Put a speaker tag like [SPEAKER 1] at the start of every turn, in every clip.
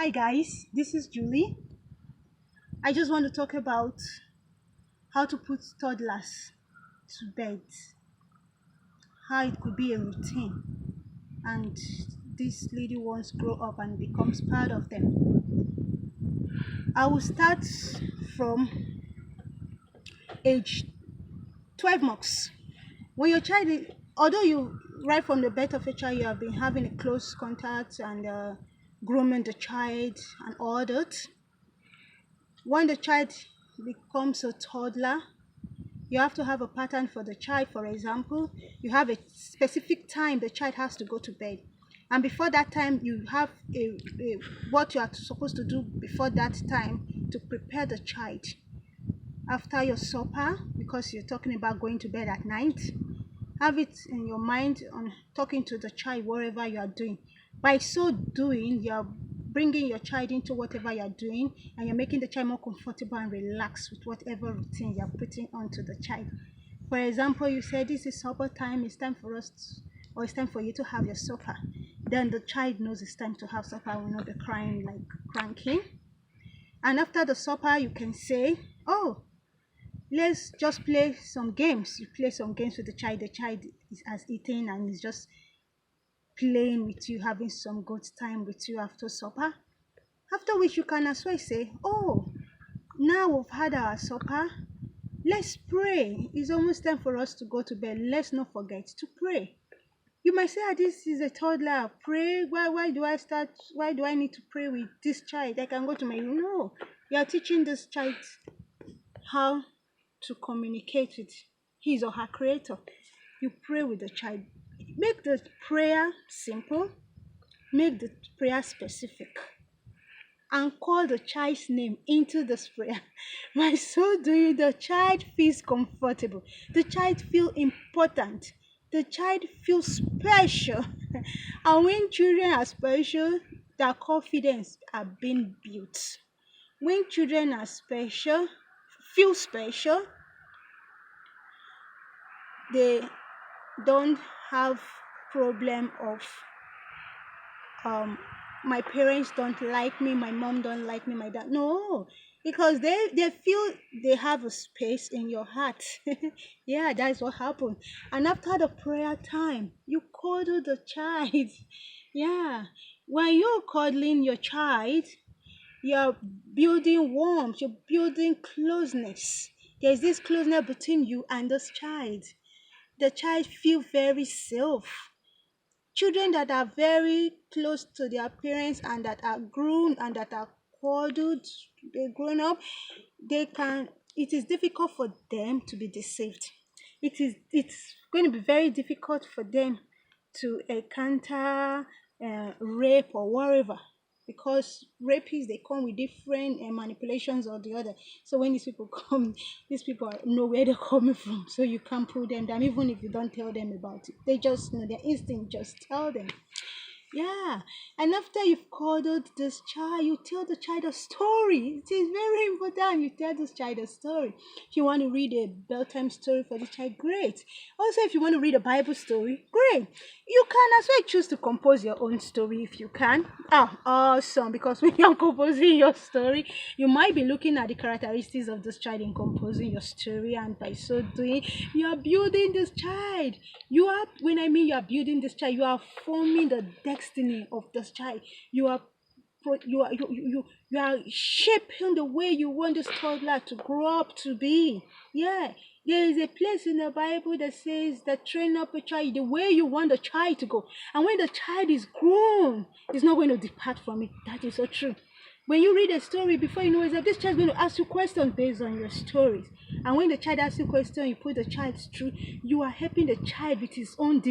[SPEAKER 1] Hi guys, this is Julie. I just want to talk about how to put toddlers to bed, how it could be a routine, and these little ones grow up and becomes part of them. I will start from age 12 months. When your child, although you right from the birth of a child, you have been having a close contact and grooming the child and all that. When the child becomes a toddler, you have to have a pattern for the child. For example, you have a specific time the child has to go to bed, and before that time you have what you are supposed to do before that time to prepare the child. After your supper, because you're talking about going to bed at night, have it in your mind on talking to the child wherever you are doing. By so doing, you're bringing your child into whatever you're doing, and you're making the child more comfortable and relaxed with whatever routine you're putting onto the child. For example, you say this is supper time, it's time for us to, or it's time for you to have your supper. Then the child knows it's time to have supper, will not be crying like cranky. And after the supper, you can say, oh, let's just play some games. You play some games with the child. The child has eaten and is just playing with you, having some good time with you after supper. After which you can as well say, oh, now we've had our supper, let's pray. It's almost time for us to go to bed. Let's not forget to pray. You might say, this is a toddler. Pray. Why do I need to pray with this child? I can go to my room. No. You are teaching this child how to communicate with his or her creator. You pray with the child. Make the prayer simple, make the prayer specific, and call the child's name into this prayer. By so doing, the child feels comfortable, the child feels important, the child feels special. And when children are special, their confidence are being built. When children are special, feel special, they don't have problem of my parents don't like me, my mom don't like me, my dad. No, because they feel they have a space in your heart. Yeah, that's what happened. And after the prayer time, you cuddle the child. Yeah, when you're cuddling your child, you're building warmth, you're building closeness. There's this closeness between you and this child. The child feel very safe. Children that are very close to their parents and that are grown and that are cuddled, they grown up, they can, it is difficult for them to be deceived. It's going to be very difficult for them to encounter rape or whatever, because rapists, they come with different manipulations or the other. So when these people come, these people know where they're coming from, so you can't pull them down even if you don't tell them about it. They just know, their instinct just tell them. Yeah, and after you've cuddled this child, you tell the child a story. It is very important. You tell this child a story. If you want to read a bedtime story for the child, great. Also, if you want to read a Bible story, great. You can as well choose to compose your own story if you can. Awesome! Because when you're composing your story, you might be looking at the characteristics of this child in composing your story, and by so doing, you are building this child. You are, when I mean you are building this child, you are forming the destiny of this child. You are you are shaping the way you want this toddler to grow up to be. Yeah, there is a place in the Bible that says that train up a child the way you want the child to go, and when the child is grown, he's not going to depart from it. That is so true. When you read a story, before you know it, this child is going to ask you questions based on your stories. And when the child asks you questions, you put the child through, you are helping the child with his own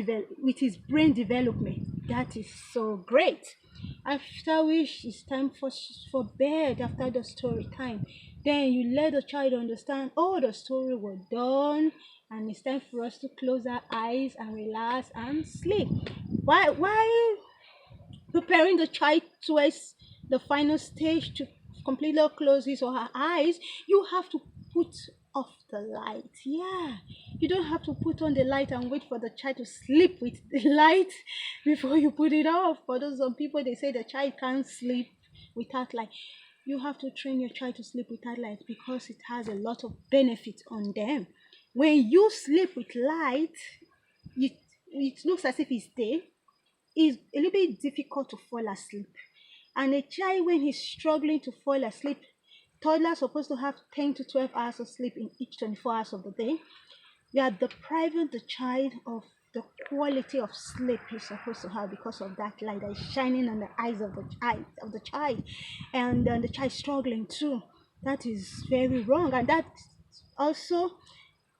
[SPEAKER 1] with his brain development. That is so great. After which it's time for bed after the story time. Then you let the child understand, oh, the story was done, and it's time for us to close our eyes and relax and sleep. While preparing the child towards the final stage to completely close his or her eyes, you have to put off the light. Yeah, you don't have to put on the light and wait for the child to sleep with the light before you put it off. For those some people, they say the child can't sleep without light. You have to train your child to sleep without light because it has a lot of benefits on them. When you sleep with light, it, it looks as if it's day. It's a little bit difficult to fall asleep. And a child, when he's struggling to fall asleep, toddlers are supposed to have 10 to 12 hours of sleep in each 24 hours of the day. You are depriving the child of the quality of sleep he's supposed to have because of that light that is shining on the eyes of the child, and the child struggling too. That is very wrong, and that also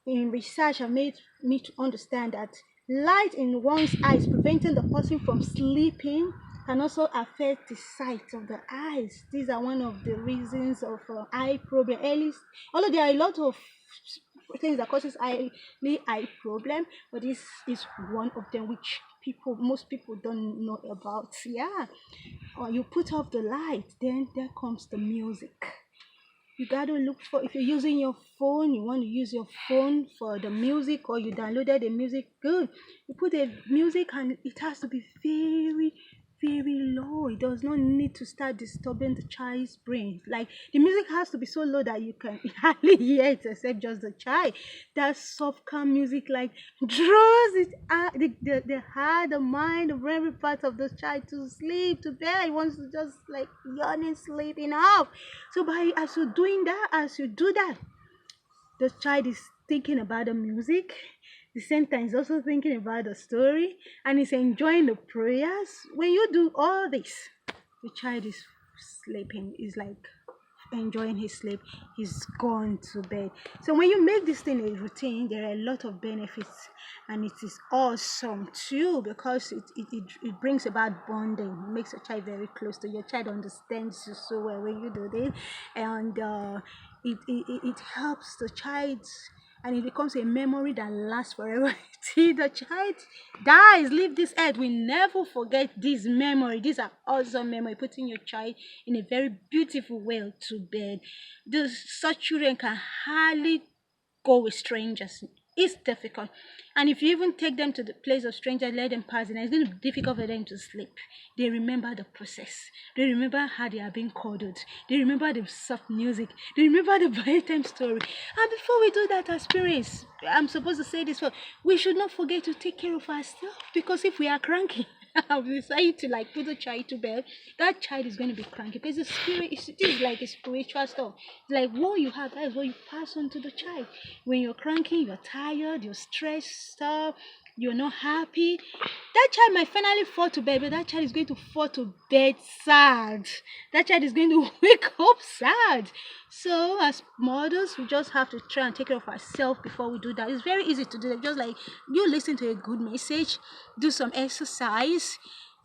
[SPEAKER 1] in research have made me to understand that light in one's eyes preventing the person from sleeping can also affect the sight of the eyes. These are one of the reasons of eye problem. Early, although there are a lot of things that causes eye problem, but this is one of them which most people don't know about. Yeah, or you put off the light, then there comes the music. You gotta look for, if you're using your phone, you want to use your phone for the music, or you downloaded the music, good. You put the music and it has to be very, very low. It does not need to start disturbing the child's brain. Like the music has to be so low that you can hardly hear it except just the child. That soft calm music like draws it out, the heart, the mind, the every part of the child to sleep, to bed. It wants to just like yawning, sleeping off. So by as you do that, the child is thinking about the music. The same time is also thinking about the story and is enjoying the prayers. When you do all this, the child is sleeping. Is like enjoying his sleep. He's gone to bed. So when you make this thing a routine, there are a lot of benefits, and it is awesome too because it brings about bonding. It makes your child very close to your child, understands you so well when you do this, and it helps the child, and it becomes a memory that lasts forever. Till the child dies, leave this earth, we never forget this memory. These are awesome memory, putting your child in a very beautiful way to bed. Such children can hardly go with strangers. It's difficult. And if you even take them to the place of strangers, let them pass, and it's going to be difficult for them to sleep. They remember the process. They remember how they are being cuddled. They remember the soft music. They remember the bedtime story. And before we do that as parents, I'm supposed to say this first, we should not forget to take care of ourselves, because if we are cranky, we decide to like put a child to bed, that child is going to be cranky because the spirit is, it is like a spiritual stuff. It's like what you have, that is what you pass on to the child. When you're cranky, you're tired, you're stressed stuff, you're not happy, that child might finally fall to bed, but that child is going to fall to bed sad. That child is going to wake up sad. So as mothers, we just have to try and take care of ourselves before we do that. It's very easy to do that. Just like you listen to a good message, do some exercise,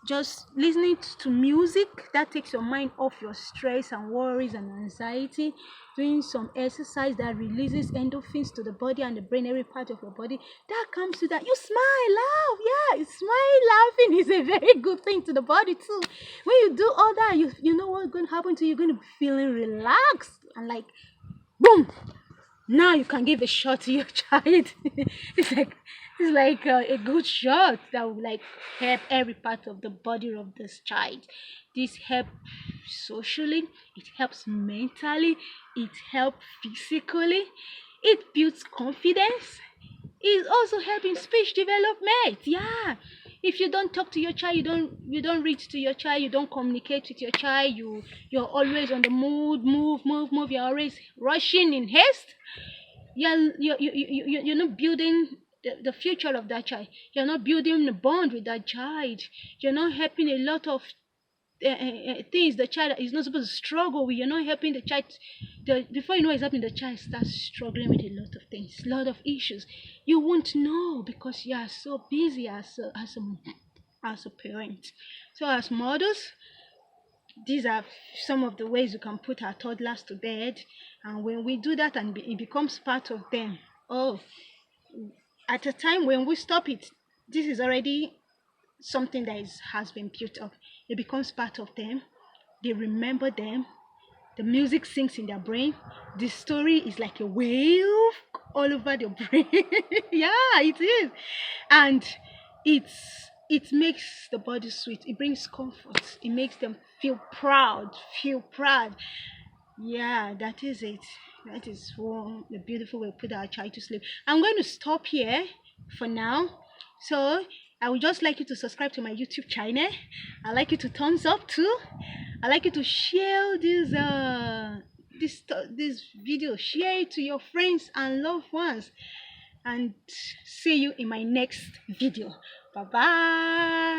[SPEAKER 1] just listening to music that takes your mind off your stress and worries and anxiety, doing some exercise that releases endorphins to the body and the brain, every part of your body, that comes to that. You smile, laugh, yeah, smile, laughing is a very good thing to the body too. When you do all that, you know what's going to happen to you. You're going to be feeling relaxed and like boom, now you can give a shot to your child. It's like a good shot that will like help every part of the body of this child. This helps socially, it helps mentally, it helps physically, it builds confidence. It's also helping speech development. Yeah, if you don't talk to your child, you don't reach to your child, you don't communicate with your child, you're always on the move, you're always rushing in haste. You're not building the future of that child. You're not building a bond with that child. You're not helping a lot of things the child is not supposed to struggle with. You're not helping the child. Before you know what's happening, the child starts struggling with a lot of things, a lot of issues. You won't know because you are so busy as a parent. So as mothers, these are some of the ways we can put our toddlers to bed, and when we do that and it becomes part of them, oh, at a time when we stop it, this is already something that has been built up. It becomes part of them. They remember them. The music sinks in their brain. The story is like a wave all over their brain. Yeah, it is. And it makes the body sweet. It brings comfort. It makes them feel proud, feel proud. Yeah, that is it. That is one the beautiful way to put our child to sleep. I'm going to stop here for now. So I would just like you to subscribe to my YouTube channel. I'd like you to thumbs up too. I'd like you to share this video. Share it to your friends and loved ones. And see you in my next video. Bye bye.